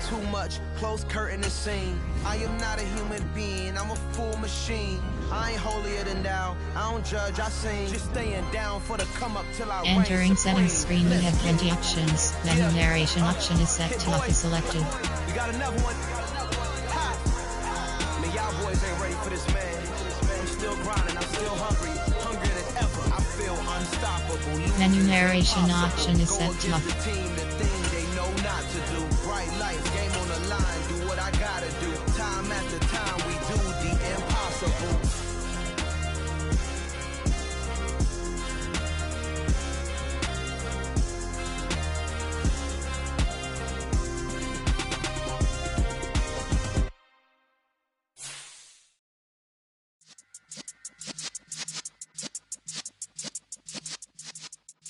too much, close curtain and scene. I am not a human being, I'm a full machine. I ain't holier than thou, I don't judge, I sing. Just staying down for the come up till I reign Entering supreme. settings screen, we have 20 options. Menu narration option is set to auto selected. We got another one. Ha. Man, y'all boys ain't ready for this, man. I'm still grinding, I'm still hungry. Hungrier than ever, I feel unstoppable. Menu narration option is set to off. The team, the thing they know not to do. Bright lights, game on the line, do what I gotta do. Time after time, we do the impossible.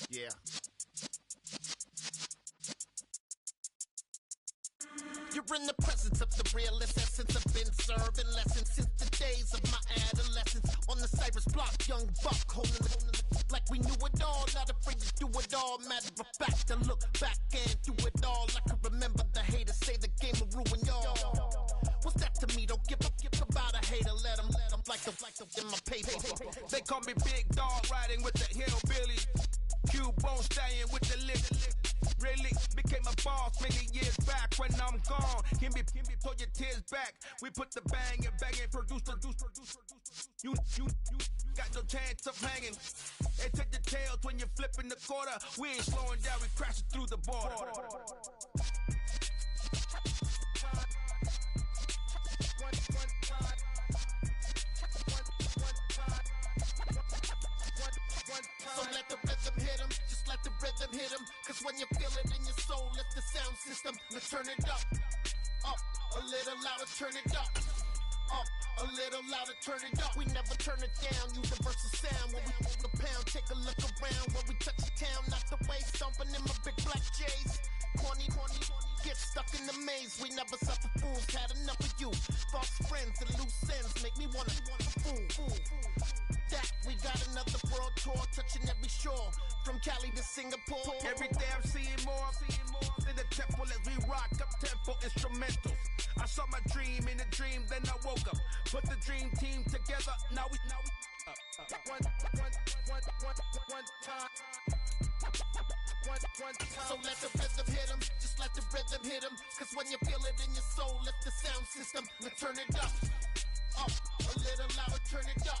Yeah. You're in the presence of the realest essence. I've been serving lessons since the days of my adolescence. On the Cypress block, young buck holding the like we knew it all. Not afraid to do it all. Matter of fact, to look back and do it all. I can remember the haters say the game will ruin y'all. What's that to me? Don't give about a hater. Let them like the in my paper. They call me Big Dog, riding with the hillbilly. Cubone staying with the lift. Really became a boss many years back. When I'm gone, can be pull your tears back. We put the bang and produce. You got no chance of hanging. They take the tails when you're flipping the quarter. We ain't slowing down, we crashing through the border. So let the rhythm hit him, just let the rhythm hit him. Cause when you feel it in your soul, lift the sound system. Now turn it up, a little louder, turn it up, a little louder, turn it up. We never turn it down, universal sound. When we move the pound, take a look around. When we touch the town, not the way, stomping in my big black J's. Corny, get stuck in the maze. We never suffer fools, had enough of you. False friends and loose ends make me wanna fool. That we got another world tour, touching every shore, from Cali to Singapore. Every day I'm seeing more in the temple as we rock up tempo instrumentals. I saw my dream in a dream, then I woke up. Put the dream team together. Now we one time. So let the rhythm hit him, just let the rhythm hit him. Cause when you feel it in your soul, lift the sound system. Now turn it up, a little louder, turn it up.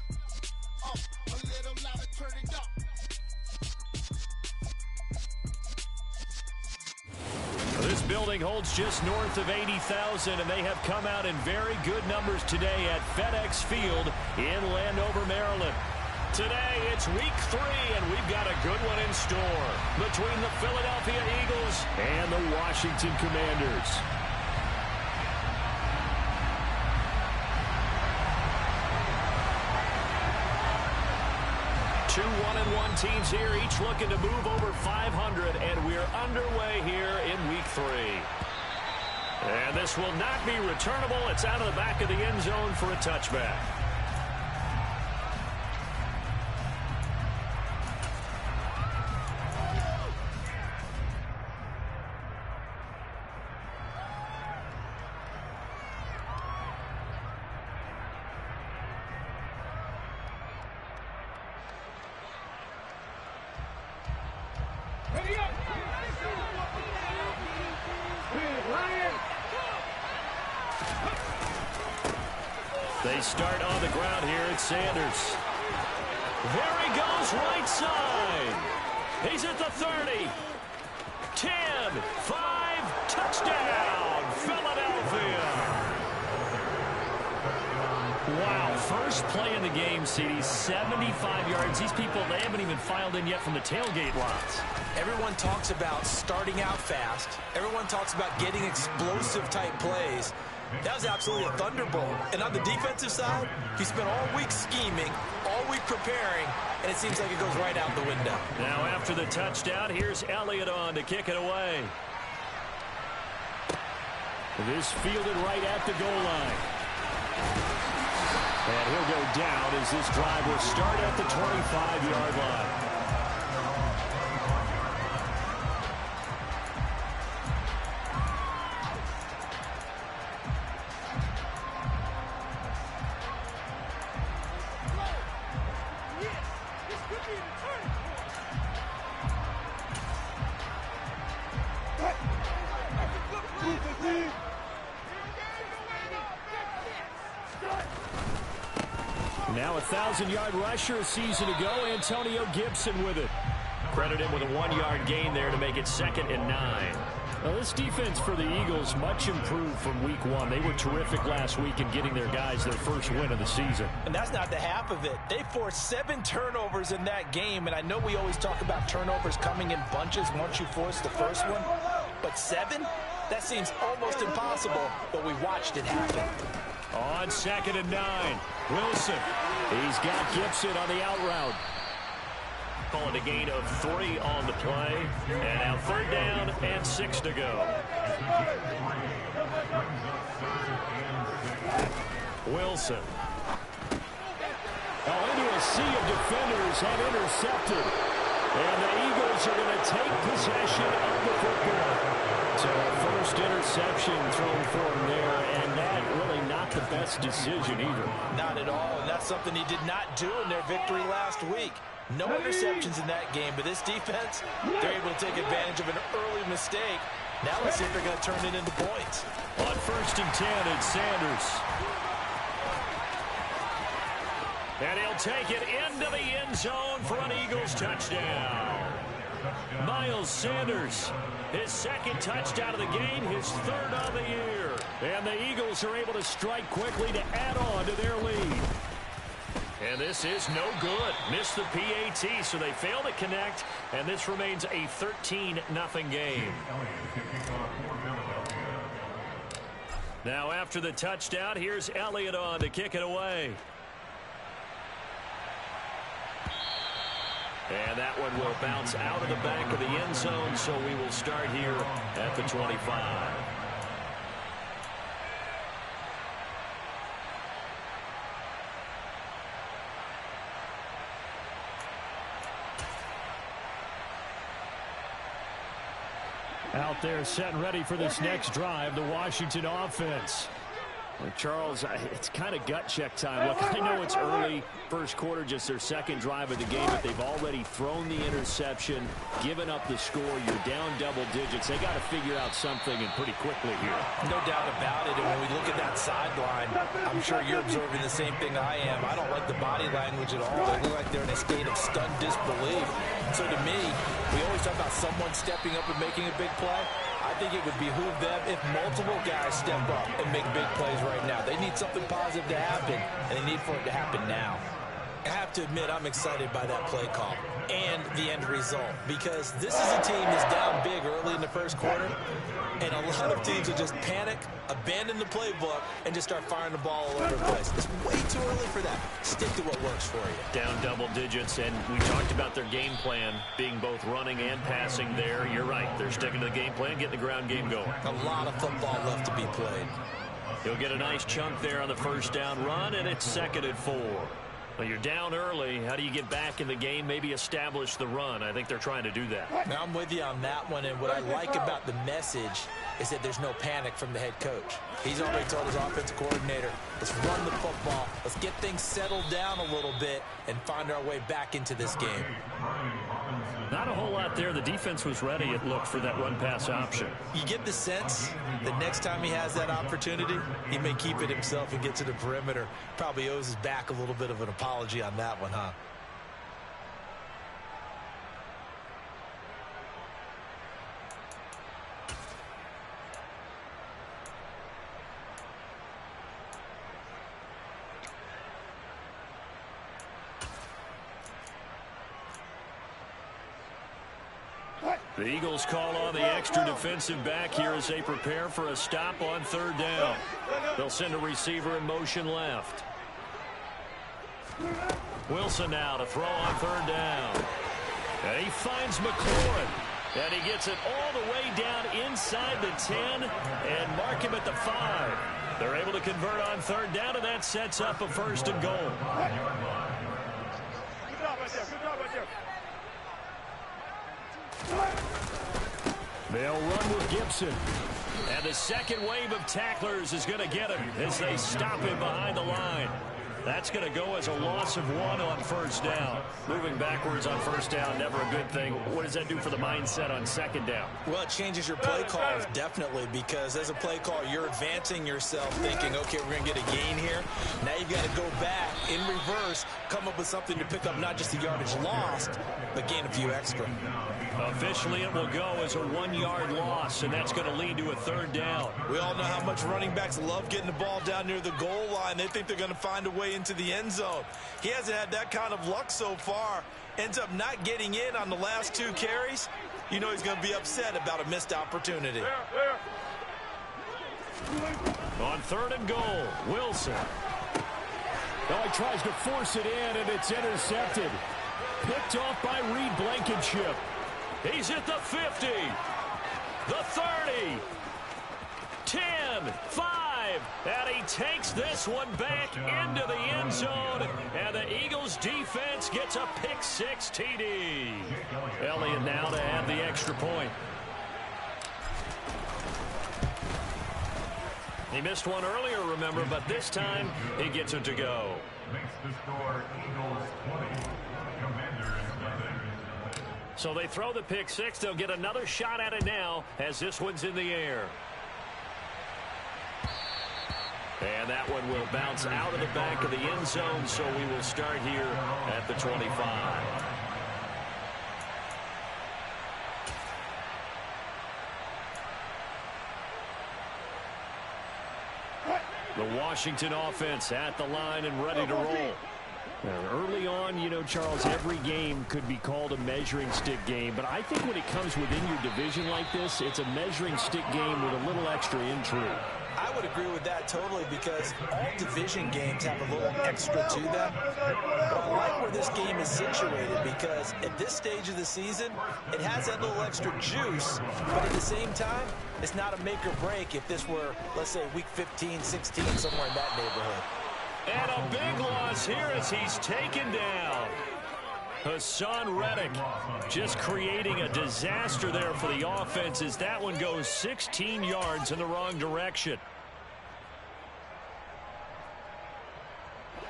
A little louder, turn it up. This building holds just north of 80,000, and they have come out in very good numbers today at FedEx Field in Landover, Maryland. Today, it's week 3, and we've got a good one in store between the Philadelphia Eagles and the Washington Commanders. Two 1-1 teams here, each looking to move over 500, and we're underway here in week 3. And this will not be returnable. It's out of the back of the end zone for a touchback. They start on the ground here at Sanders. There he goes, right side. He's at the 30. 10, 5, touchdown, Philadelphia. Wow, first play in the game, CD, 75 yards. These people, they haven't even filed in yet from the tailgate lots. Everyone talks about starting out fast. Everyone talks about getting explosive type plays. That was absolutely a thunderbolt. And on the defensive side, he spent all week scheming, all week preparing, and it seems like it goes right out the window. Now after the touchdown, here's Elliott on to kick it away. This fielded right at the goal line. And he'll go down as this drive will start at the 25-yard line. 1,000-yard rusher a season ago. Antonio Gibson with it. Credit him with a 1-yard gain there to make it 2nd and 9. Now, this defense for the Eagles much improved from week 1. They were terrific last week in getting their guys their first win of the season. And that's not the half of it. They forced 7 turnovers in that game, and I know we always talk about turnovers coming in bunches once you force the first one, but 7? That seems almost impossible, but we watched it happen. On 2nd and 9, Wilson. He's got Gibson on the out route. Calling a gain of 3 on the play. And now 3rd down and 6 to go. Wilson. Into a sea of defenders and intercepted. And the Eagles are going to take possession of the football. So first interception thrown for him there, and that really not the best decision either. Not at all, and that's something he did not do in their victory last week. No interceptions in that game, but this defense, they're able to take advantage of an early mistake. Now let's see if they're going to turn it into points. On 1st and 10, it's Sanders. And he'll take it into the end zone for an Eagles touchdown. Miles Sanders, his 2nd touchdown of the game, his 3rd of the year. And the Eagles are able to strike quickly to add on to their lead. And this is no good. Missed the PAT, so they fail to connect, and this remains a 13-0 game. Now after the touchdown, here's Elliott on to kick it away. And that one will bounce out of the back of the end zone, so we will start here at the 25. Out there set and ready for this next drive, the Washington offense. Well, Charles, it's kind of gut check time. Look, I know it's early, first quarter, just their 2nd drive of the game, but they've already thrown the interception, given up the score. You're down double digits. They got to figure out something, and pretty quickly here. No doubt about it. And when we look at that sideline, I'm sure you're observing the same thing I am. I don't like the body language at all. They look like they're in a state of stunned disbelief. So to me, we always talk about someone stepping up and making a big play. I think it would behoove them if multiple guys step up and make big plays right now. They need something positive to happen, and they need for it to happen now. I have to admit, I'm excited by that play call and the end result, because this is a team that's down big early in the first quarter, and a lot of teams will just panic, abandon the playbook, and just start firing the ball all over the place. It's way too early for that. Stick to what works for you. Down double digits, and we talked about their game plan being both running and passing there. You're right. They're sticking to the game plan, getting the ground game going. A lot of football left to be played. He'll get a nice chunk there on the first down run, and it's 2nd and 4. Well, you're down early. How do you get back in the game, maybe establish the run? I think they're trying to do that. Now, I'm with you on that one, and what I like about the message is that there's no panic from the head coach. He's already told his offensive coordinator, let's run the football, let's get things settled down a little bit and find our way back into this game. Not a whole lot there. The defense was ready, it looked, for that run-pass option. You get the sense that next time he has that opportunity, he may keep it himself and get to the perimeter. Probably owes his back a little bit of an apology on that one, huh? The Eagles call on the extra defensive back here as they prepare for a stop on 3rd down. They'll send a receiver in motion left. Wilson now to throw on 3rd down. And he finds McLaurin. And he gets it all the way down inside the 10 and mark him at the 5. They're able to convert on 3rd down, and that sets up a 1st and goal. They'll run with Gibson. And the second wave of tacklers is going to get him as they stop him behind the line. That's going to go as a loss of 1 on first down. Moving backwards on first down, never a good thing. What does that do for the mindset on second down? Well, it changes your play calls, definitely, because as a play call, you're advancing yourself thinking, okay, we're going to get a gain here. Now you've got to go back in reverse, come up with something to pick up not just the yardage lost, but gain a few extra. Officially, it will go as a 1-yard loss, and that's going to lead to a third down. We all know how much running backs love getting the ball down near the goal line. They think they're going to find a way into the end zone. He hasn't had that kind of luck so far. Ends up not getting in on the last 2 carries. You know he's going to be upset about a missed opportunity. On 3rd and goal, Wilson. Now he tries to force it in, and it's intercepted. Picked off by Reed Blankenship. He's at the 50, the 30, 10, 5, and he takes this one back into the end zone, and the Eagles defense gets a pick-6 TD. Elliott now to add the extra point. He missed one earlier, remember, but this time he gets it to go. Makes the score Eagles 20, Commanders nothing. So they throw the pick-6. They'll get another shot at it now as this one's in the air. And that one will bounce out of the back of the end zone, so we will start here at the 25. The Washington offense at the line and ready to roll. Early on, you know, Charles, every game could be called a measuring stick game, but I think when it comes within your division like this, it's a measuring stick game with a little extra intrigue. I would agree with that totally, because all division games have a little extra to them. But I like where this game is situated, because at this stage of the season, it has that little extra juice, but at the same time, it's not a make or break if this were, let's say, week 15, 16, somewhere in that neighborhood. And a big loss here as he's taken down. Hassan Reddick just creating a disaster there for the offense as that one goes 16 yards in the wrong direction.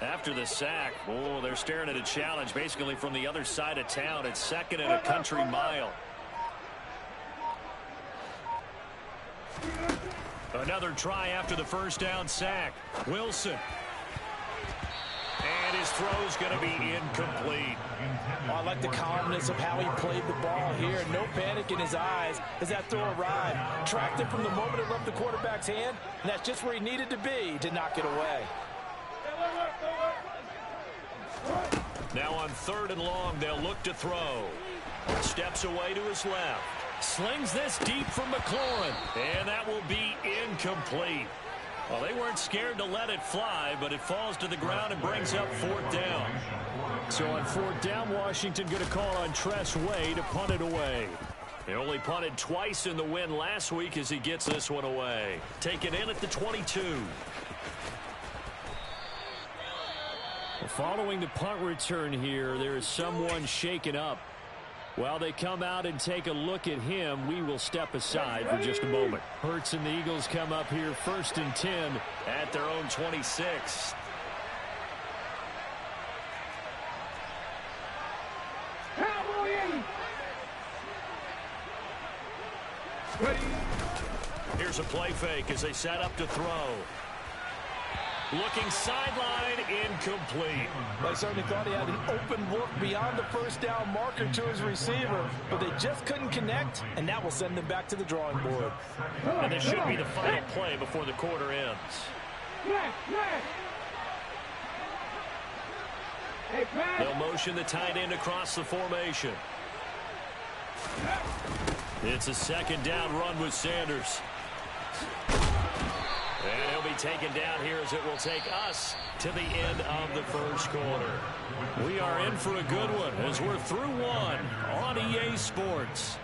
After the sack, oh, they're staring at a challenge basically from the other side of town. It's 2nd and a country mile. Another try after the first down sack. Wilson. And his throw's going to be incomplete. Oh, I like the calmness of how he played the ball here. No panic in his eyes as that throw arrived. Tracked it from the moment it left the quarterback's hand, and that's just where he needed to be to knock it away. Now on 3rd and long, they'll look to throw. Steps away to his left. Slings this deep from McLaurin, and that will be incomplete. Well, they weren't scared to let it fly, but it falls to the ground and brings up 4th down. So on 4th down, Washington going to call on Tress Way to punt it away. He only punted twice in the win last week as he gets this one away. Taken in at the 22. Following the punt return here, there is someone shaken up. While they come out and take a look at him, we will step aside for just a moment. Hurts and the Eagles come up here 1st and 10 at their own 26. Here's a play fake as they set up to throw. Looking sideline, incomplete. I certainly thought he had an open look beyond the first down marker to his receiver, but they just couldn't connect, and that will send them back to the drawing board. And this should be the final play before the quarter ends. They'll motion the tight end across the formation. It's a 2nd down run with Sanders. And he'll be taken down here as it will take us to the end of the first quarter. We are in for a good one as we're through one on EA Sports.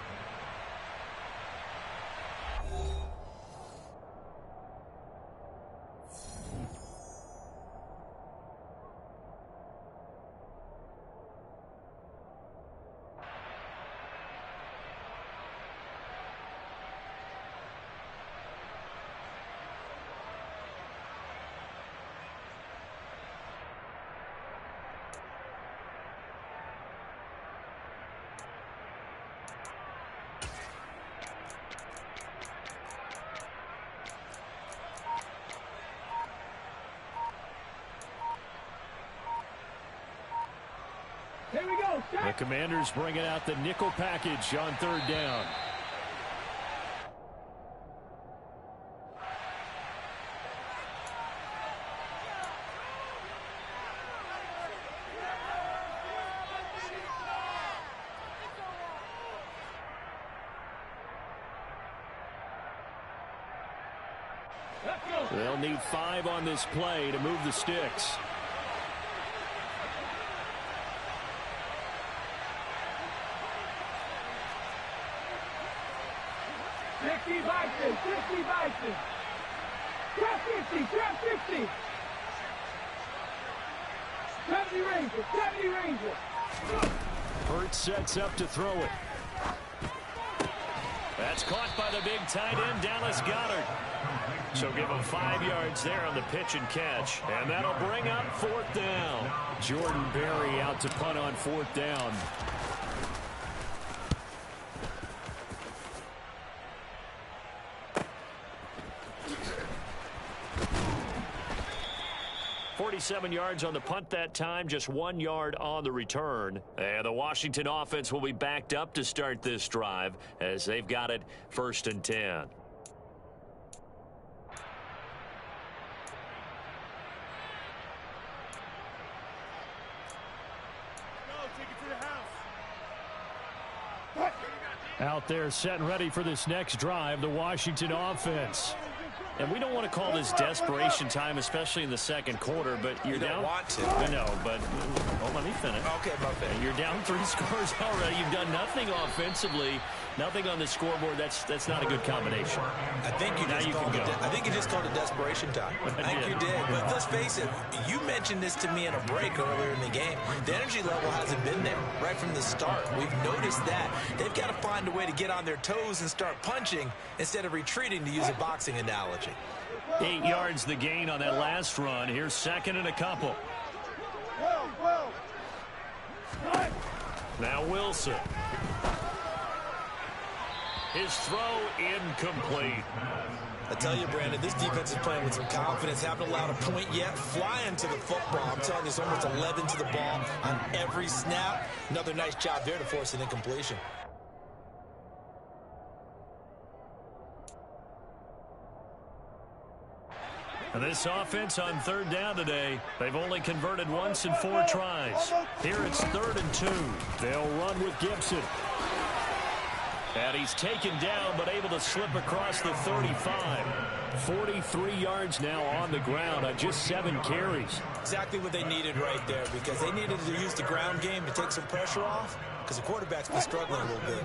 The Commanders bringing out the nickel package on third down. They'll need 5 on this play to move the sticks. Trap 50, trap 50. 70 Ranger, 70 Ranger. Hurts sets up to throw it. That's caught by the big tight end, Dallas Goedert. So give him 5 yards there on the pitch and catch. And that'll bring up 4th down. Jordan Berry out to punt on 4th down. .47 yards on the punt that time, just 1 yard on the return. And the Washington offense will be backed up to start this drive as they've got it 1st and 10. Out there set and ready for this next drive, the Washington offense. And we don't want to call this desperation time, especially in the second quarter, but you're down. Don't want to. I know, but let me finish. Okay, my bad. You're down 3 scores already. You've done nothing offensively, nothing on the scoreboard. That's not a good combination. I think you just called it desperation time. I think you did. But let's face it, you mentioned this to me in a break earlier in the game. The energy level hasn't been there right from the start. We've noticed that. They've got to find a way to get on their toes and start punching instead of retreating, to use a boxing analogy. 8 yards the gain on that last run. Here's 2nd and a couple. Now Wilson. His throw incomplete. I tell you, Brandon, this defense is playing with some confidence. Haven't allowed a point yet. Flying to the football. I'm telling you, it's almost 11 to the ball on every snap. Another nice job there to force an incompletion. And this offense on 3rd down today, they've only converted once in 4 tries. Here it's 3rd and 2. They'll run with Gibson. And he's taken down, but able to slip across the 35. 43 yards now on the ground on just 7 carries. Exactly what they needed right there, because they needed to use the ground game to take some pressure off, because the quarterback's been struggling a little bit.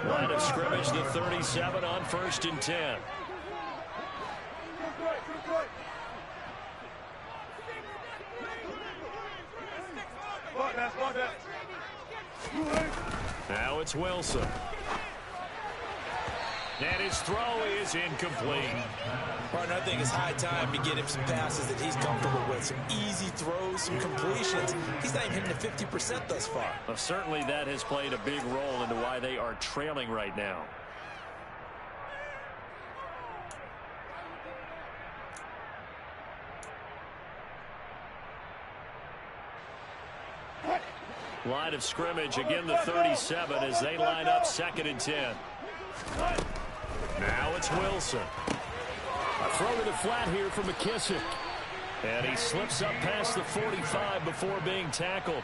Line of scrimmage, the 37 on 1st and 10. Now it's Wilson. And his throw is incomplete. Partner, I think it's high time to get him some passes that he's comfortable with. Some easy throws, some completions. He's not even hitting the 50% thus far. Well, certainly that has played a big role into why they are trailing right now. Line of scrimmage, again the 37 as they line up 2nd and 10. Now it's Wilson. A throw to the flat here for McKissick. And he slips up past the 45 before being tackled.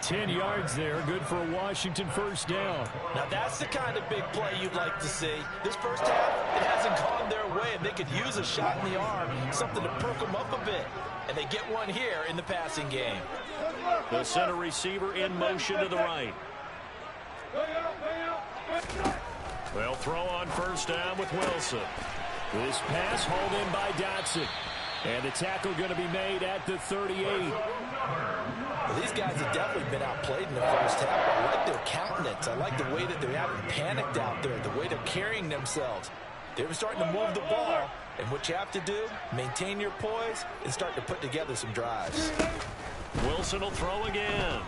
10 yards there, good for a Washington 1st down. Now that's the kind of big play you'd like to see. This first half, it hasn't gone their way, and they could use a shot in the arm, something to perk them up a bit. And they get one here in the passing game. The center receiver in motion to the right. They'll throw on 1st down with Wilson. This pass hauled in by Dotson. And the tackle going to be made at the 38. Well, these guys have definitely been outplayed in the first half. I like their countenance. I like the way that they haven't panicked out there, the way they're carrying themselves. They're starting to move the ball. And what you have to do, maintain your poise and start to put together some drives. Wilson will throw again.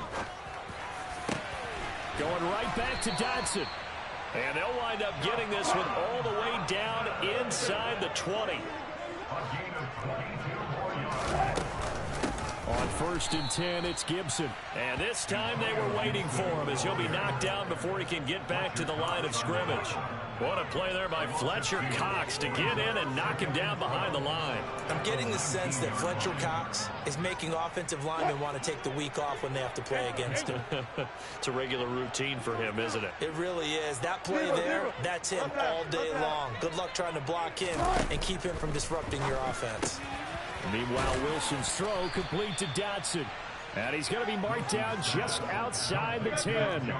Going right back to Dotson. And they'll wind up getting this one all the way down inside the 20. On 1st and 10, it's Gibson. And this time they were waiting for him as he'll be knocked down before he can get back to the line of scrimmage. What a play there by Fletcher Cox to get in and knock him down behind the line. I'm getting the sense that Fletcher Cox is making offensive linemen want to take the week off when they have to play against him. It's a regular routine for him, isn't it? It really is. That play there, that's him all day long. Good luck trying to block him and keep him from disrupting your offense. Meanwhile, Wilson's throw complete to Dotson. And he's going to be marked down just outside the 10.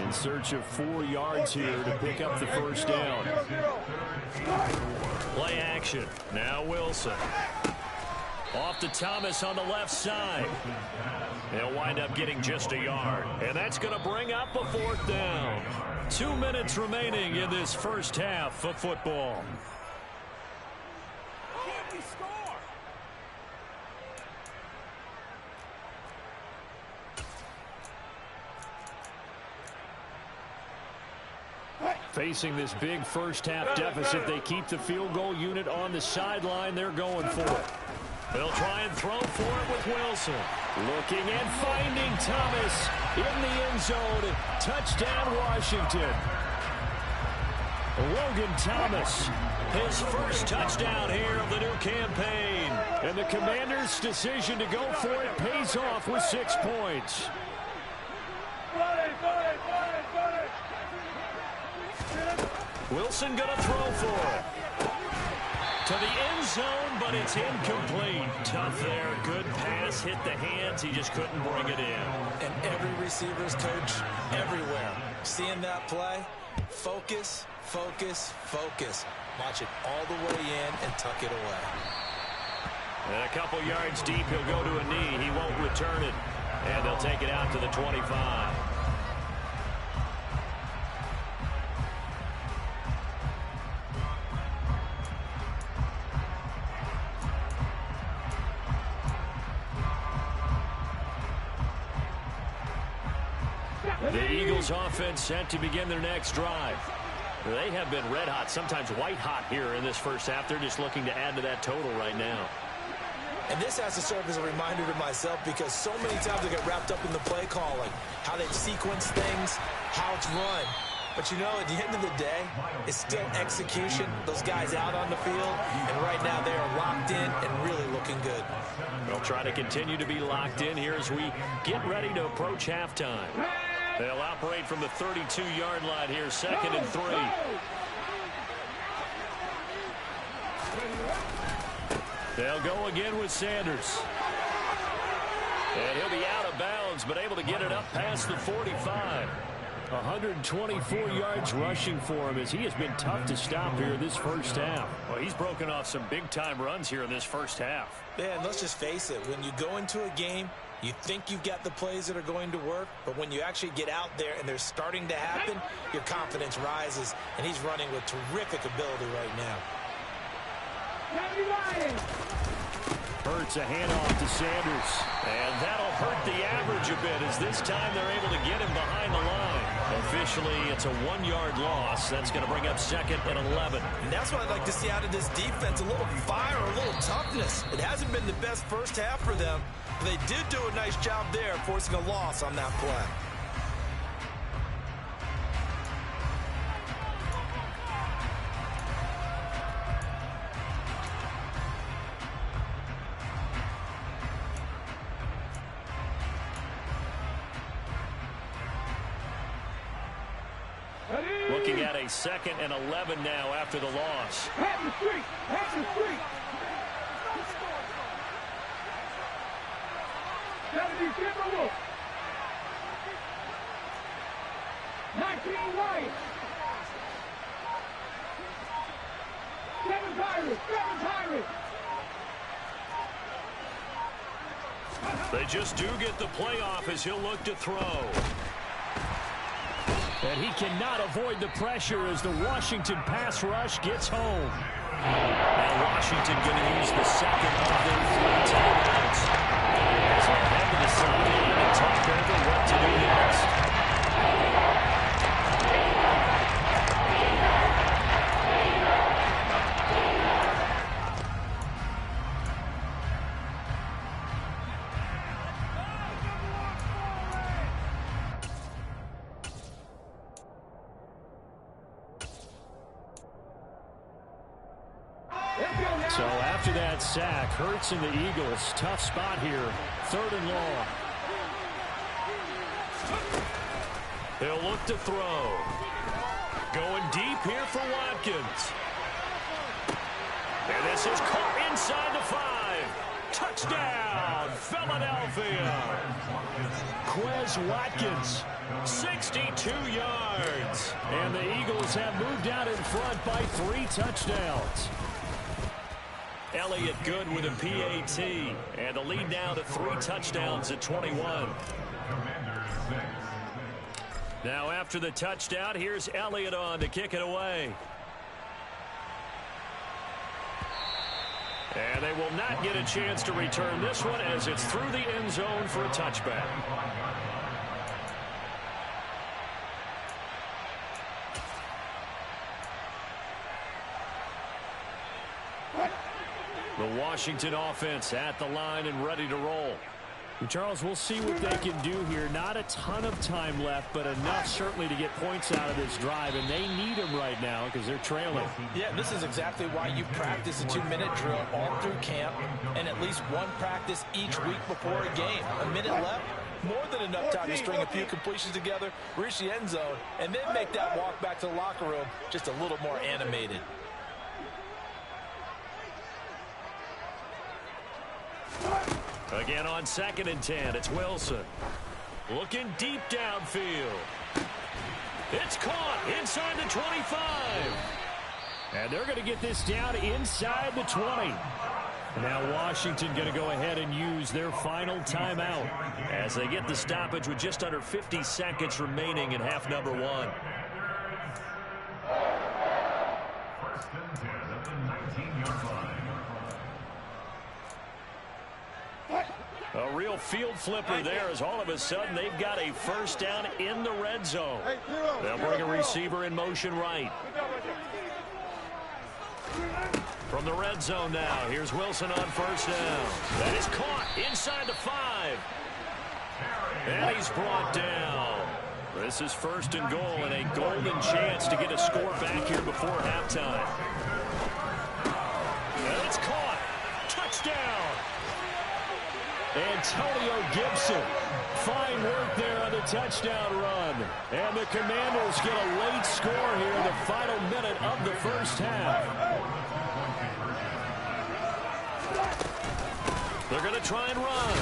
In search of 4 yards here to pick up the first down. Play action. Now Wilson. Off to Thomas on the left side. They'll wind up getting just a yard. And that's going to bring up a 4th down. 2 minutes remaining in this first half of football. Facing this big first-half deficit, they keep the field goal unit on the sideline. They're going for it. They'll try and throw for it with Wilson. Looking and finding Thomas in the end zone. Touchdown, Washington. Logan Thomas, his first touchdown here of the new campaign. And the Commanders' decision to go for it pays off with 6 points. Wilson gonna throw for it. To the end zone, but it's incomplete. Tough there. Good pass. Hit the hands. He just couldn't bring it in. And every receiver's coach everywhere. Seeing that play, focus, focus, focus. Watch it all the way in and tuck it away. And a couple yards deep, he'll go to a knee. He won't return it. And they'll take it out to the 25. The Eagles offense set to begin their next drive. They have been red hot, sometimes white hot here in this first half. They're just looking to add to that total right now. And this has to serve as a reminder to myself because so many times I get wrapped up in the play calling, how they sequence things, how it's run. But you know, at the end of the day, it's still execution. Those guys out on the field, and right now they are locked in and really looking good. They'll try to continue to be locked in here as we get ready to approach halftime. They'll operate from the 32-yard line here, 2nd and 3. They'll go again with Sanders. And he'll be out of bounds, but able to get it up past the 45. 124 yards rushing for him as he has been tough to stop here this first half. Well, he's broken off some big-time runs here in this first half. Yeah, and let's just face it. When you go into a game, you think you've got the plays that are going to work, but when you actually get out there and they're starting to happen, your confidence rises, and he's running with terrific ability right now. Hurts a handoff to Sanders. And that'll hurt the average a bit as this time they're able to get him behind the line. Officially, it's a 1-yard loss. That's going to bring up 2nd and 11. And that's what I'd like to see out of this defense, a little fire, a little toughness. It hasn't been the best first half for them, but they did do a nice job there forcing a loss on that play. Looking at a 2nd and 11 now after the loss. Pass the street! Pass the street! 70 Timberwolves! 19 Lions! 7 Pirates! 7 Pirates! They just do get the playoff as he'll look to throw. And he cannot avoid the pressure as the Washington pass rush gets home. And Washington going to use the 2nd of their 3 timeouts. So head to the sideline and talk over what to do next. So after that sack, Hurts and the Eagles, tough spot here, 3rd and long. He'll look to throw. Going deep here for Watkins. And this is caught inside the 5. Touchdown, Philadelphia. Quez Watkins, 62 yards. And the Eagles have moved out in front by 3 touchdowns. Elliott good with a PAT. And the lead now to 3 touchdowns at 21. Now after the touchdown, here's Elliott on to kick it away. And they will not get a chance to return this one as it's through the end zone for a touchback. The Washington offense at the line and ready to roll. Charles, we'll see what they can do here. Not a ton of time left, but enough certainly to get points out of this drive, and they need them right now because they're trailing. Yeah, this is exactly why you practice a 2-minute drill all through camp and at least one practice each week before a game. A minute left, more than enough time to string a few completions together, reach the end zone, and then make that walk back to the locker room just a little more animated. Again on 2nd and 10, it's Wilson. Looking deep downfield. It's caught inside the 25. And they're going to get this down inside the 20. Now Washington going to go ahead and use their final timeout as they get the stoppage with just under 50 seconds remaining in half number 1. 1st and 10 at the 19-yard line. A real field flipper there as all of a sudden they've got a 1st down in the red zone. They'll bring a receiver in motion right. From the red zone now, here's Wilson on 1st down. That is caught inside the 5. And he's brought down. This is 1st and goal and a golden chance to get a score back here before halftime. And it's caught. Touchdown. Antonio Gibson. Fine work there on the touchdown run. And the Commanders get a late score here in the final minute of the 1st half. They're going to try and run.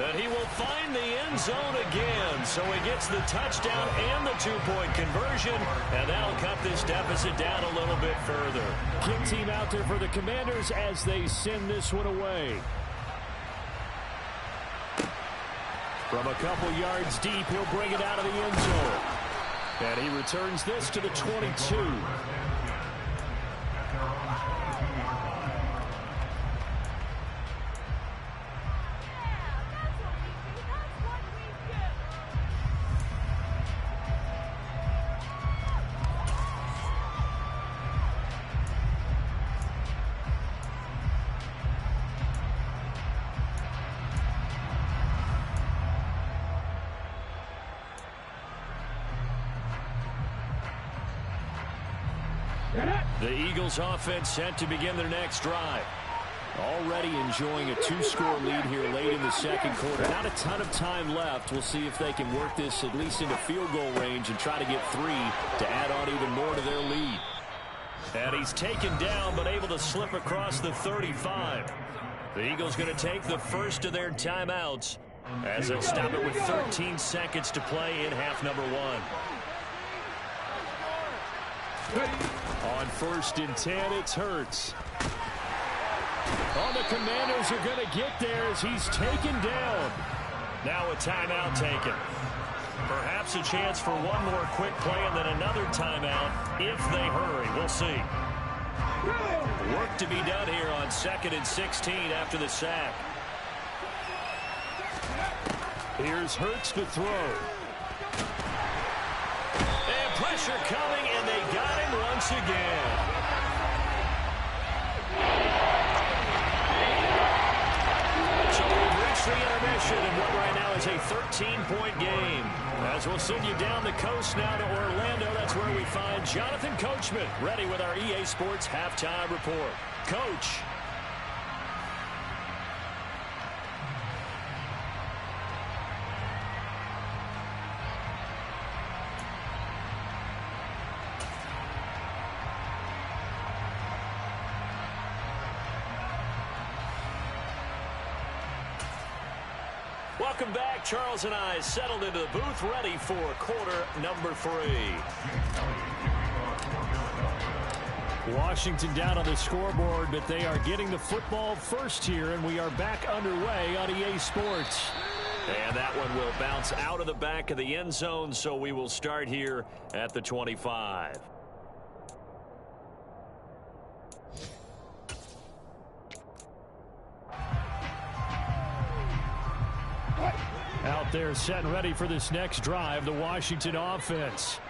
And he will find the end zone again. So he gets the touchdown and the 2-point conversion. And that'll cut this deficit down a little bit further. Kick team out there for the Commanders as they send this one away. From a couple yards deep, he'll bring it out of the end zone. And he returns this to the 22. The Eagles offense set to begin their next drive. Already enjoying a 2-score lead here late in the 2nd quarter. Not a ton of time left. We'll see if they can work this at least into field goal range and try to get 3 to add on even more to their lead. And he's taken down but able to slip across the 35. The Eagles going to take the first of their timeouts as they stop it with 13 seconds to play in half number 1. On 1st and 10, it's Hurts. Oh, the Commanders are going to get there as he's taken down. Now a timeout taken. Perhaps a chance for one more quick play and then another timeout if they hurry. We'll see. Work to be done here on 2nd and 16 after the sack. Here's Hurts to throw. And pressure coming, and they got him once again. So we've reached the intermission in what right now is a 13-point game. As we'll send you down the coast now to Orlando, that's where we find Jonathan Coachman ready with our EA Sports Halftime Report. coach. Welcome back. Charles and I settled into the booth, ready for quarter number 3. Washington down on the scoreboard, but they are getting the football first here, and we are back underway on EA Sports. And that one will bounce out of the back of the end zone, so we will start here at the 25. Out there set and ready for this next drive, the Washington offense.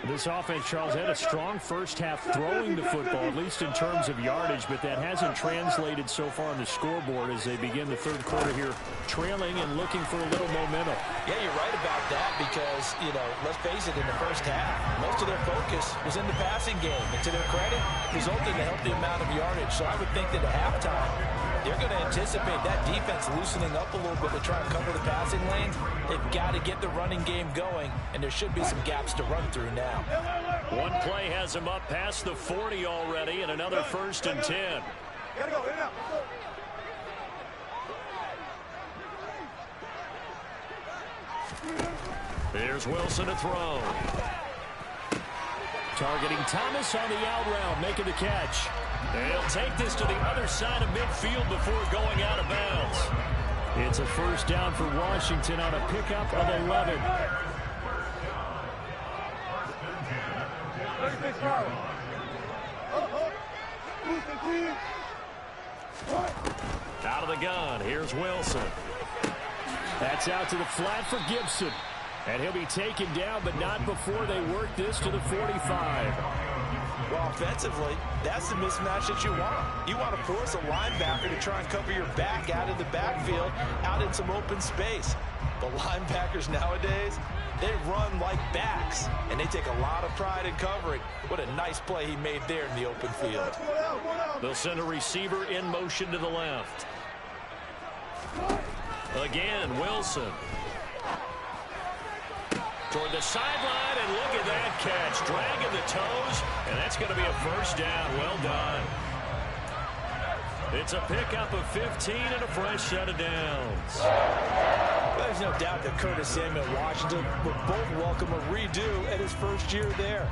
This offense, Charles, had a strong first half throwing the football, at least in terms of yardage, but that hasn't translated so far on the scoreboard as they begin the third quarter here, trailing and looking for a little momentum. Yeah, you're right about that because, let's face it, in the first half, most of their focus was in the passing game. And to their credit, resulted in a healthy amount of yardage. So I would think that at halftime, they're going to anticipate that defense loosening up a little bit to try and cover the passing lanes. They've got to get the running game going, and there should be some gaps to run through now. One play has him up past the 40 already, and another 1st and 10. Gotta go, in out. Here's Wilson to throw. Targeting Thomas on the out route, making the catch. They'll take this to the other side of midfield before going out of bounds. It's a first down for Washington on a pickup of 11. Out of the gun, here's Wilson. That's out to the flat for Gibson. And he'll be taken down, but not before they work this to the 45. Well, offensively, that's the mismatch that you want. You want to force a linebacker to try and cover your back out of the backfield, out in some open space. The linebackers nowadays, they run like backs, and they take a lot of pride in covering. What a nice play he made there in the open field. They'll send a receiver in motion to the left. Again, Wilson. Toward the sideline, and look at that catch. Dragging the toes, and that's going to be a first down. Well done. It's a pickup of 15 and a fresh set of downs. There's no doubt that Curtis Samuel and Washington would both welcome a redo at his first year there.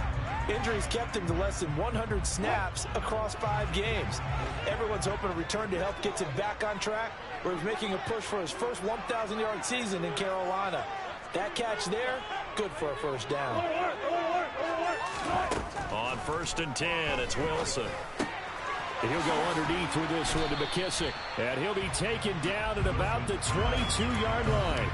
Injuries kept him to less than 100 snaps across 5 games. Everyone's hoping a return to health gets him back on track, where he's making a push for his first 1,000-yard season in Carolina. That catch there, good for a first down. On 1st and 10, it's Wilson. And he'll go underneath with this one to McKissick. And he'll be taken down at about the 22-yard line.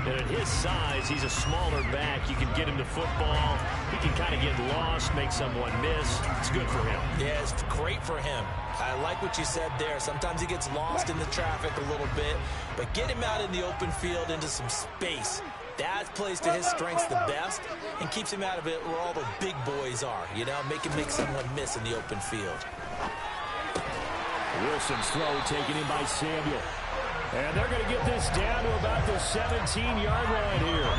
And at his size, he's a smaller back. You can get him to football. He can kind of get lost, make someone miss. It's good for him. Yeah, it's great for him. I like what you said there. Sometimes he gets lost in the traffic a little bit, but get him out in the open field into some space. That plays to his strengths the best and keeps him out of it where all the big boys are, make him make someone miss in the open field. Wilson's throw taken in by Samuel. And they're going to get this down to about the 17-yard line here.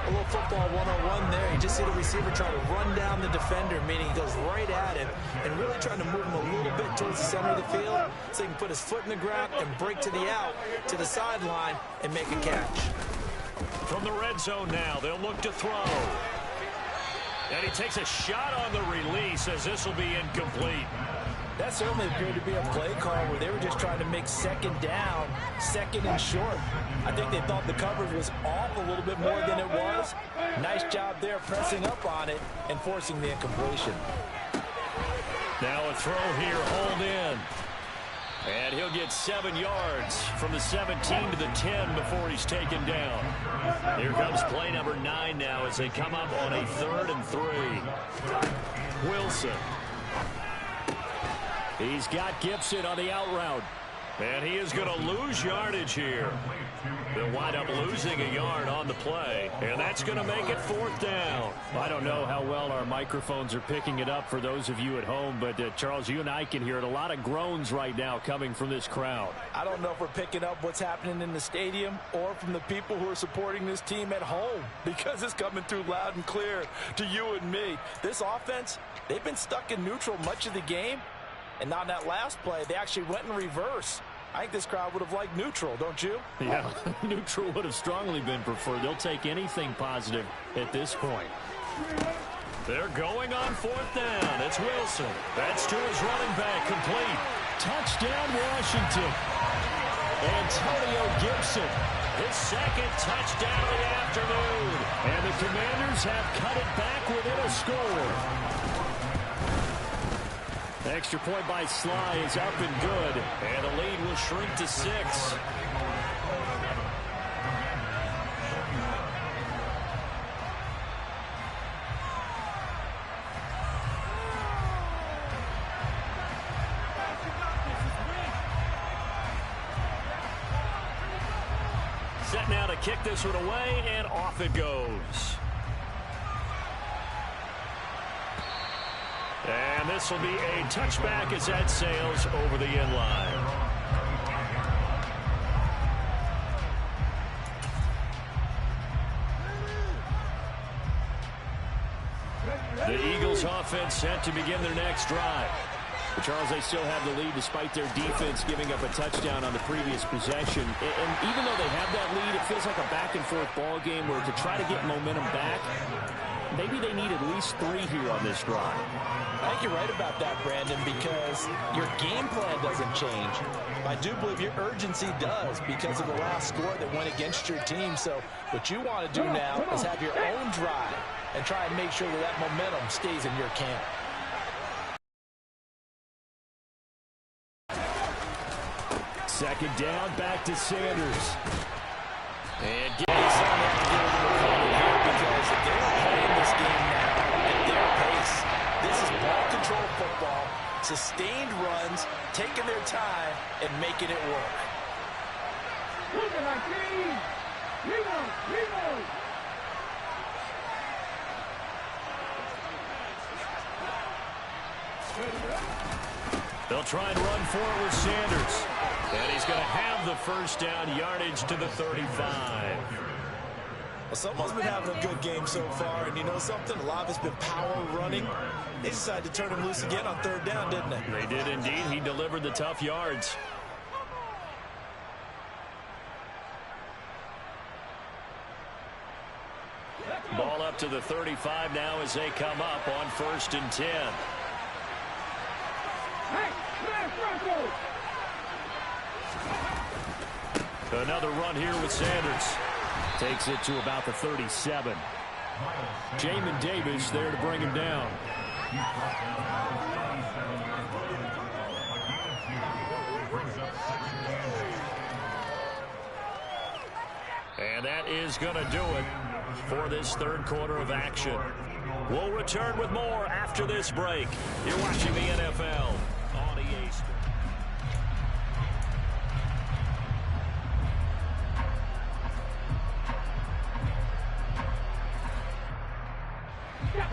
A little football 101 there. You just see the receiver trying to run down the defender, meaning he goes right at him and really trying to move him a little bit towards the center of the field so he can put his foot in the ground and break to the out, to the sideline, and make a catch. From the red zone now, they'll look to throw. And he takes a shot on the release as this will be incomplete. That certainly appeared to be a play call where they were just trying to make second down, second and short. I think they thought the coverage was off a little bit more than it was. Nice job there pressing up on it and forcing the incompletion. Now a throw here, hold in. And he'll get 7 yards from the 17 to the 10 before he's taken down. Here comes play number 9 now as they come up on a 3rd and 3. Wilson. He's got Gibson on the out route. And he is going to lose yardage here. They'll wind up losing a yard on the play, and that's going to make it 4th down. I don't know how well our microphones are picking it up for those of you at home, but Charles, you and I can hear it. A lot of groans right now coming from this crowd. I don't know if we're picking up what's happening in the stadium or from the people who are supporting this team at home, because it's coming through loud and clear to you and me. This offense, they've been stuck in neutral much of the game, and on that last play, they actually went in reverse. I think this crowd would have liked neutral, don't you? Yeah, neutral would have strongly been preferred. They'll take anything positive at this point. They're going on 4th down. It's Wilson. That's to his running back, complete. Touchdown, Washington. Antonio Gibson, his 2nd touchdown of the afternoon. And the Commanders have cut it back within a score. Extra point by Sly is up and good, and the lead will shrink to 6. Set now to kick this one away, and off it goes. And this will be a touchback as that sails over the end line. The Eagles offense set to begin their next drive. But Charles, they still have the lead despite their defense giving up a touchdown on the previous possession. And even though they have that lead, it feels like a back-and-forth ball game where to try to get momentum back, maybe they need at least 3 here on this drive. I think you're right about that, Brandon, because your game plan doesn't change. I do believe your urgency does because of the last score that went against your team. So what you want to do now is have your own drive and try and make sure that that momentum stays in your camp. Second down, back to Sanders. And Because if they're playing this game now at their pace, this is ball control football, sustained runs, taking their time, and making it work. Look at my team! Reload! they'll try and run for it with Sanders. And he's going to have the first down, yardage to the 35. Well, someone's been having a good game so far, and you know something? A lot of it's been power running. They decided to turn him loose again on 3rd down, didn't they? They did indeed. He delivered the tough yards. Ball up to the 35 now as they come up on 1st and 10. Another run here with Sanders. Takes it to about the 37. Jamin Davis there to bring him down. And that is going to do it for this 3rd quarter of action. We'll return with more after this break. You're watching the NFL on EA Sports.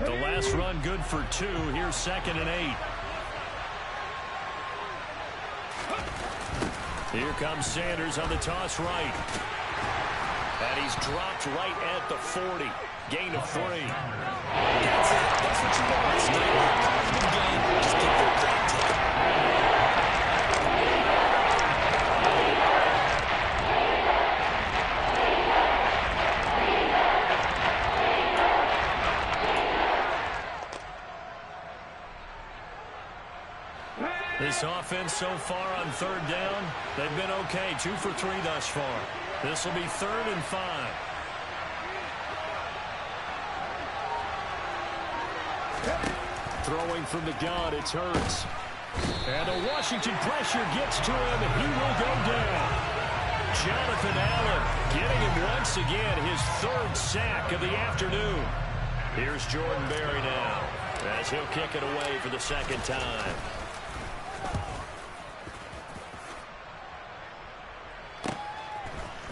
The last run good for 2. Here's 2nd and 8. Here comes Sanders on the toss right. And he's dropped right at the 40. Gain of 3. That's it. That's what you want. Stay in the game. Just get their thing taken. This offense so far on 3rd down, they've been okay. 2 for 3 thus far. This will be 3rd and 5. Throwing from the gun, it's Hurts. And the Washington pressure gets to him, and he will go down. Jonathan Allen getting him once again, his 3rd sack of the afternoon. Here's Jordan Berry now, as he'll kick it away for the 2nd time.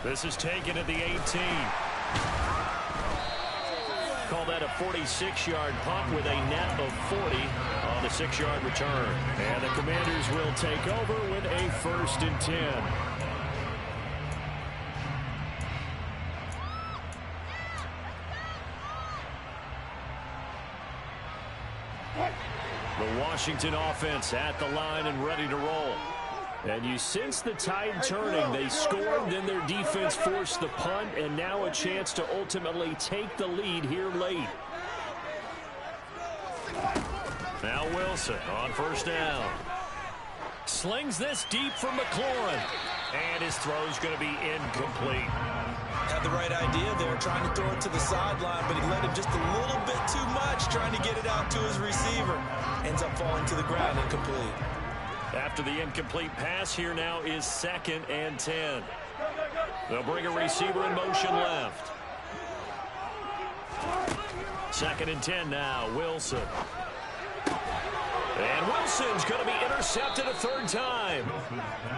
This is taken at the 18. Call that a 46-yard punt with a net of 40 on the 6-yard return. And the Commanders will take over with a 1st and 10. The Washington offense at the line and ready to roll. And you sense the tide turning. They scored, then their defense forced the punt, and now a chance to ultimately take the lead here late. Now Wilson on 1st down. Slings this deep for McLaurin. And his throw's going to be incomplete. Had the right idea there, trying to throw it to the sideline, but he let him just a little bit too much, trying to get it out to his receiver. Ends up falling to the ground, incomplete. After the incomplete pass, here now is 2nd and 10. They'll bring a receiver in motion left. 2nd and 10 now, Wilson. And Wilson's going to be intercepted a 3rd time.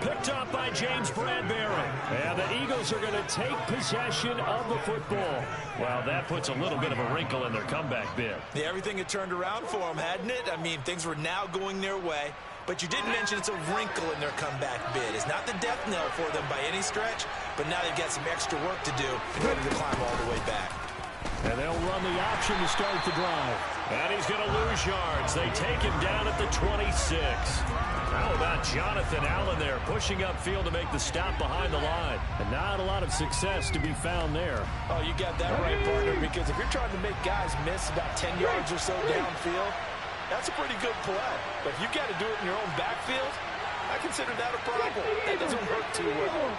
Picked up by James Bradbury. And the Eagles are going to take possession of the football. Well, that puts a little bit of a wrinkle in their comeback bid. Yeah, everything had turned around for them, hadn't it? I mean, things were now going their way. But you did mention it's a wrinkle in their comeback bid. It's not the death knell for them by any stretch, but now they've got some extra work to do in order to climb all the way back. And they'll run the option to start the drive. And he's going to lose yards. They take him down at the 26. How about Jonathan Allen there, pushing upfield to make the stop behind the line. And not a lot of success to be found there. Oh, you got that right, partner, because if you're trying to make guys miss about 10 yards or so downfield, that's a pretty good play. But if you got to do it in your own backfield, I consider that a problem. That doesn't work too well.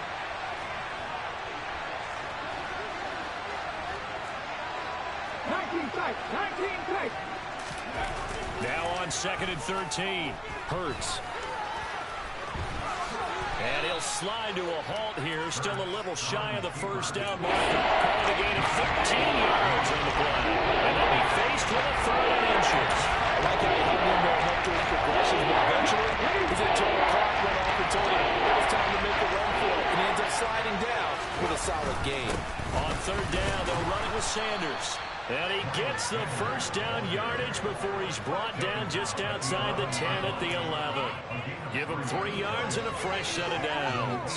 Now on 2nd and 13. Hurts. And he'll slide to a halt here. Still a little shy of the 1st down marker. Calling a gain of 13 yards on the play. And they'll be faced with a 3rd and inches. I like how he hung in there and helped his progression, but eventually his internal clock went off and told him it was time to make a run for it. And he ends up sliding down with a solid gain. On 3rd down, they'll run it with Sanders. And he gets the 1st down yardage before he's brought down just outside the 10 at the 11. Give him 3 yards and a fresh set of downs.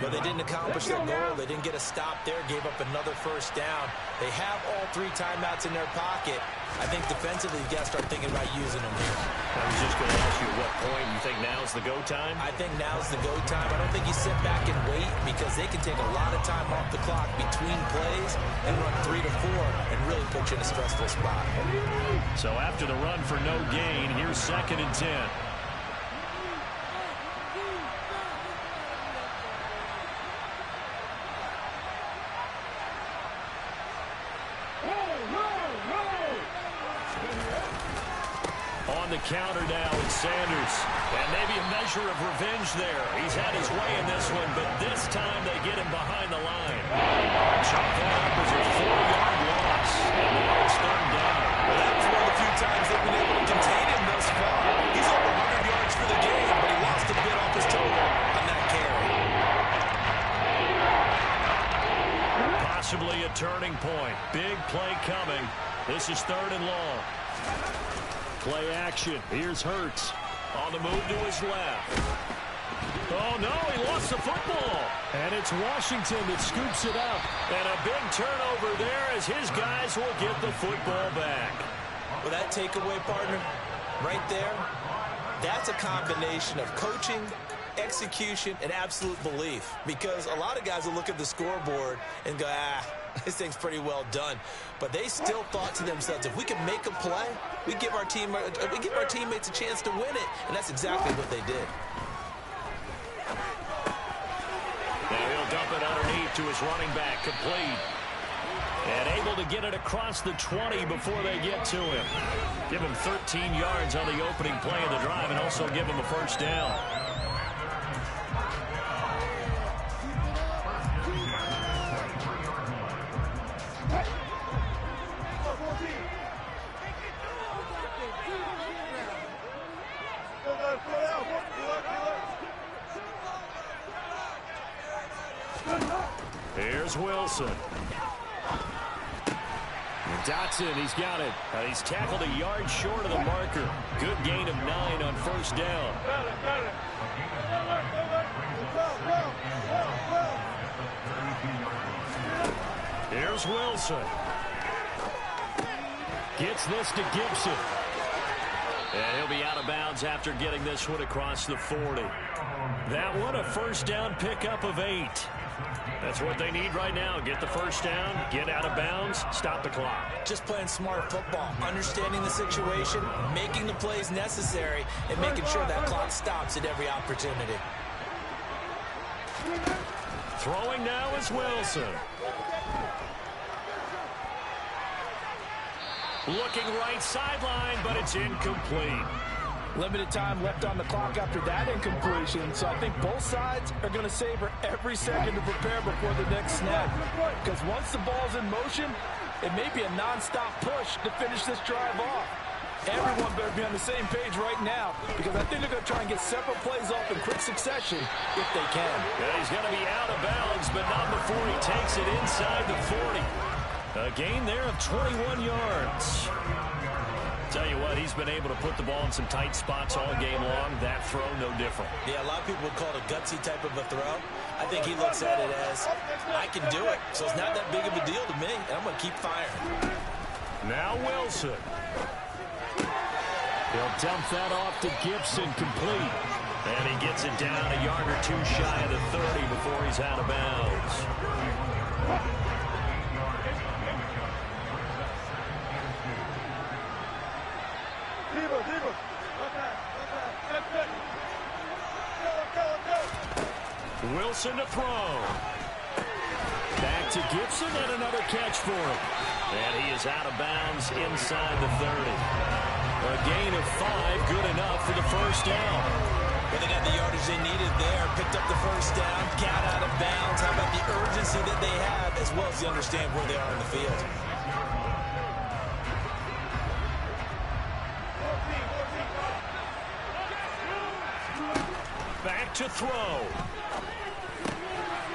But they didn't accomplish their goal. They didn't get a stop there, gave up another 1st down. They have all 3 timeouts in their pocket. I think defensively, you've got to start thinking about using them here. I was just going to ask you at what point you think now's the go time? I think now's the go time. I don't think you sit back and wait because they can take a lot of time off the clock between plays and run 3 to 4 and really put you in a stressful spot. So after the run for no gain, here's 2nd and 10. On the counter now, it's Sanders. And maybe a measure of revenge there. He's had his way in this one, but this time they get him behind the line. Chop that up as a 4-yard loss. And now it's 3rd down. Well, that was one of the few times they've been able to contain him thus far. He's over 100 yards for the game, but he lost a bit off his total on that carry. Possibly a turning point. Big play coming. This is 3rd and long. Play action. Here's Hurts. On the move to his left. Oh, no, he lost the football. And it's Washington that scoops it up. And a big turnover there as his guys will get the football back. Well, that takeaway, partner, right there, that's a combination of coaching, execution, and absolute belief. Because a lot of guys will look at the scoreboard and go, this thing's pretty well done. But they still thought to themselves, if we can make a play, we give our teammates a chance to win it. And that's exactly what they did. Now he'll dump it underneath to his running back, complete. And able to get it across the 20 before they get to him. Give him 13 yards on the opening play of the drive and also give him a 1st down. Here's Wilson. Dotson, he's got it. He's tackled a yard short of the marker. Good gain of 9 on first down. Here's Wilson. Gets this to Gibson. And he'll be out of bounds after getting this one across the 40. That one, a first down pickup of 8. That's what they need right now. Get the first down, get out of bounds, stop the clock. Just playing smart football, understanding the situation, making the plays necessary, and making sure that clock stops at every opportunity. Throwing now is Wilson. Looking right sideline, but it's incomplete. Limited time left on the clock after that incompletion, so I think both sides are going to savor every second to prepare before the next snap. Because once the ball's in motion, it may be a non-stop push to finish this drive off. Everyone better be on the same page right now, because I think they're going to try and get several plays off in quick succession if they can. Yeah, he's going to be out of bounds, but not before he takes it inside the 40. A gain there of 21 yards. Tell you what, he's been able to put the ball in some tight spots all game long. That throw, no different. Yeah, a lot of people would call it a gutsy type of a throw. I think he looks at it as, I can do it, so it's not that big of a deal to me, and I'm going to keep firing. Now Wilson. He'll dump that off to Gibson, complete. And he gets it down a yard or two shy of the 30 before he's out of bounds. Wilson to throw. Back to Gibson and another catch for him. And he is out of bounds inside the 30. A gain of 5, good enough for the first down. Well, they got the yardage they needed there. Picked up the first down, got out of bounds. How about the urgency that they have, as well as they understand where they are in the field. Back to throw.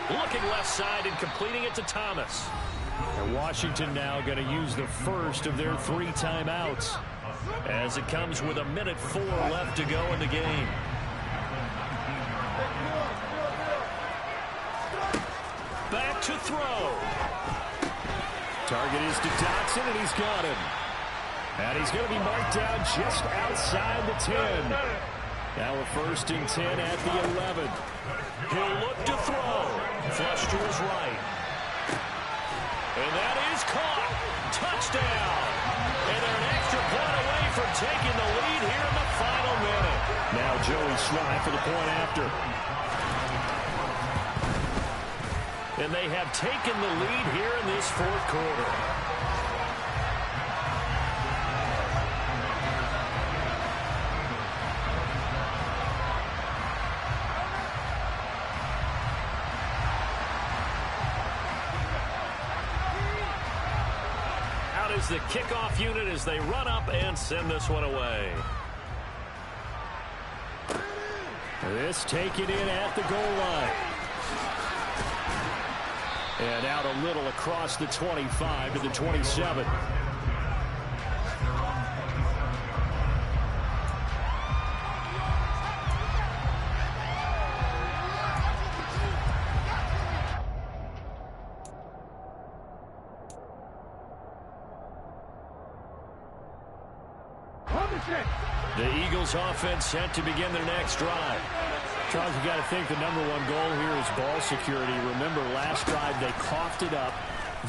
Looking left side and completing it to Thomas. And Washington now going to use the first of their 3 timeouts as it comes with 1:04 left to go in the game. Back to throw. Target is to Dotson, and he's got him. And he's going to be marked down just outside the 10. Now a 1st and 10 at the 11. He'll look to throw. Flush to his right. And that is caught. Touchdown. And they're an extra point away from taking the lead here in the final minute. Now Joey Sly for the point after. And they have taken the lead here in this 4th quarter. Is the kickoff unit as they run up and send this one away. This taken in at the goal line. And out a little across the 25 to the 27. The Eagles offense set to begin their next drive. Charles, you got to think the #1 goal here is ball security. Remember, last drive they coughed it up,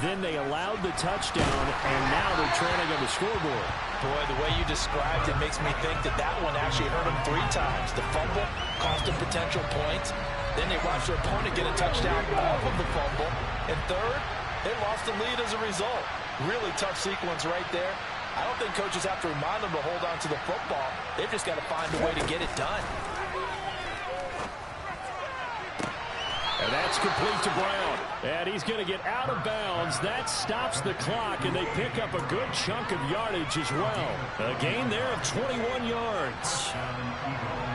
then they allowed the touchdown, and now they're trailing on the scoreboard. Boy, the way you described it makes me think that that one actually hurt them 3 times. The fumble cost them potential points. Then they watched their opponent get a touchdown off of the fumble. And third, they lost the lead as a result. Really tough sequence right there. I don't think coaches have to remind them to hold on to the football. They've just got to find a way to get it done. And that's complete to Brown. And he's going to get out of bounds. That stops the clock, and they pick up a good chunk of yardage as well. A gain there of 21 yards.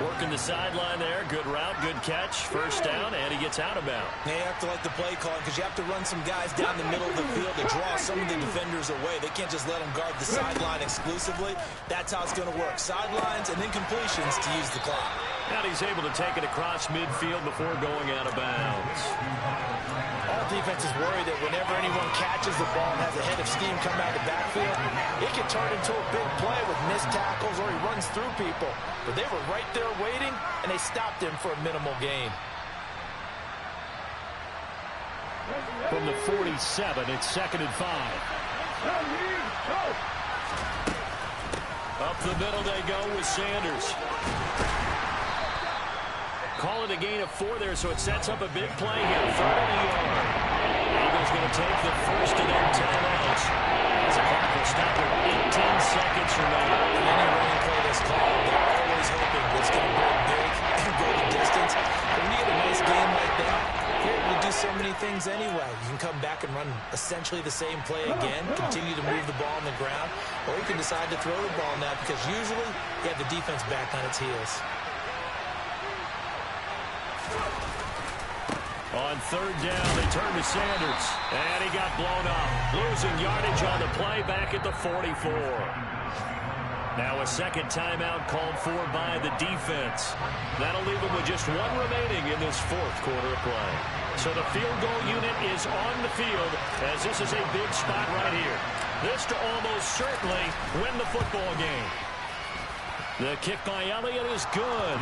Working in the sideline there. Good route, good catch. First down, and he gets out of bounds. Yeah, you have to like the play calling because you have to run some guys down the middle of the field to draw some of the defenders away. They can't just let them guard the sideline exclusively. That's how it's going to work. Sidelines and then completions to use the clock. And he's able to take it across midfield before going out of bounds. All defenses worry that whenever anyone catches the ball and has a head of steam come out of the backfield, it can turn into a big play with missed tackles or he runs through people. But they were right there waiting, and they stopped him for a minimal gain. From the 47, it's 2nd and 5. Up the middle they go with Sanders. Call it a gain of 4 there, so it sets up a big play here. 3rd and a yard. Eagles going to take the first of their timeouts. As the clock will stop with 18 seconds remaining. In any running play that's called, they're always hoping it's going to break big and go the distance. But when you get a nice game like that, you're able to do so many things anyway. You can come back and run essentially the same play again, continue to move the ball on the ground, or you can decide to throw the ball now because usually you have the defense back on its heels. On 3rd down, they turn to Sanders. And he got blown up. Losing yardage on the play back at the 44. Now a second timeout called for by the defense. That'll leave them with just 1 remaining in this 4th quarter of play. So the field goal unit is on the field as this is a big spot right here. This to almost certainly win the football game. The kick by Elliott is good.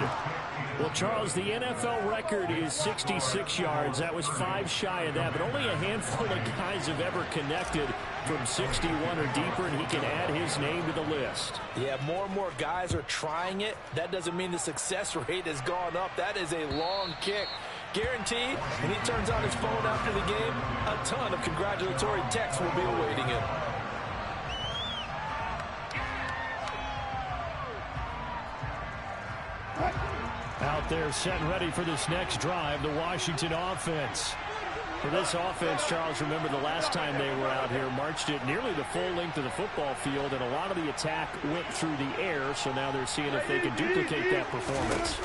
Well, Charles, the NFL record is 66 yards. That was 5 shy of that, but only a handful of guys have ever connected from 61 or deeper, and he can add his name to the list. Yeah, more and more guys are trying it. That doesn't mean the success rate has gone up. That is a long kick. Guaranteed, when he turns on his phone after the game, a ton of congratulatory texts will be awaiting him. Out there set and ready for this next drive, the Washington offense. For this offense, Charles, remember the last time they were out here, marched it nearly the full length of the football field, and a lot of the attack went through the air, so now they're seeing if they can duplicate that performance.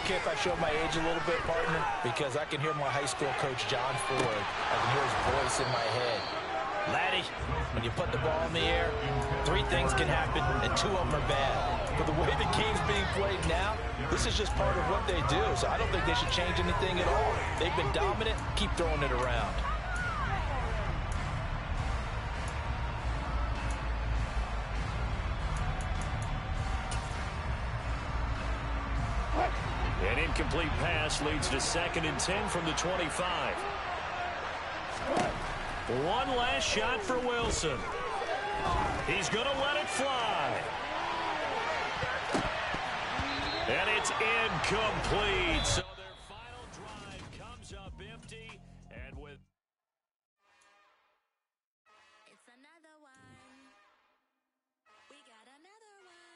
Okay, if I show my age a little bit, partner, because I can hear my high school coach, John Ford. I can hear his voice in my head. Laddie, when you put the ball in the air, 3 things can happen, and 2 of them are bad. But the way the game's being played now, this is just part of what they do, so I don't think they should change anything at all. They've been dominant. Keep throwing it around. An incomplete pass leads to 2nd and 10 from the 25. One last shot for Wilson. He's going to let it fly. And it's incomplete. So